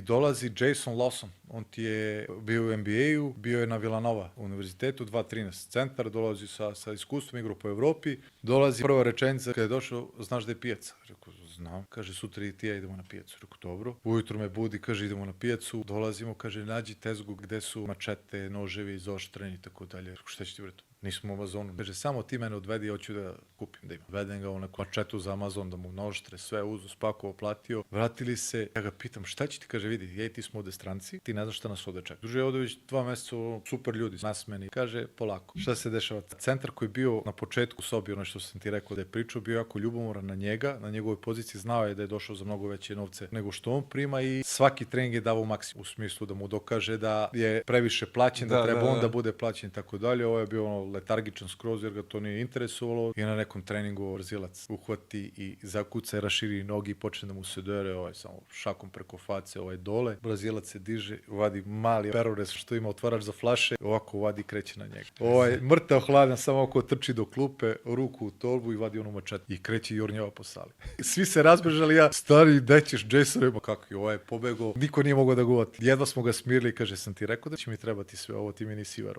I dolazi Jason Lawson, on ti je bio u NBA-u, bio je na Villanova univerzitetu, 2.13 centar, dolazi sa iskustvom, igra po Evropi, dolazi prva rečenica kada je došao, znaš da je pijaca? Rekao, znam. Kaže, sutra i ti ja idemo na pijacu. Rekao, dobro. Ujutru me budi, kaže, idemo na pijacu, dolazimo, kaže, nađi tezgu gde su mačete, noževi, izoštreni i tako dalje. Rekao, šta će ti vretu? Nismo u Amazonu. Kaže, samo ti mene odvedi, hoću da kupim, da imam. Vedem ga u neku mačetu za Amazon, da mu noštre, sve uzu, spakovao, platio. Vratili se, ja ga pitam, šta će ti, kaže, vidi, ja i ti smo ovde stranci, ti ne znaš šta nas ovde čeka. Duže ovde već 2 meseca, super ljudi, nasmeni. Kaže, polako. Šta se dešava? Centar koji je bio na početku sobi, ono što sam ti rekao da je pričao, bio jako ljubomoran na njega, na njegovoj poziciji, znao je da je došao za mnogo veće novce nego što on prima i svaki trening je davao maksimum u smislu da mu dokaže da je previše plaćen, da treba on da bude plaćen i tako dalje. Ovo je bio letargičan skroz jer ga to nije interesovalo i na nekom treningu Brazilac uhvati i zakuca i raširi nogi i počne da mu se dere samo šakom preko face dole. Brazilac se diže, vadi mali perores što ima otvarač za flaše, ovako vadi i kreće na njega. Mrtav hladan, samo oko trči do klupe, ruku u torbu i vadi onu mačetu i kreće i jurnjava po sali. Svi se razbežali, ja, stari, gde ćeš, Jason, ima kako je pobegao, niko nije mogao da ga uvati. Jedva smo ga smirili i kaže, sam ti rekao da će mi trebati sve ovo, ti mi nisi verovao.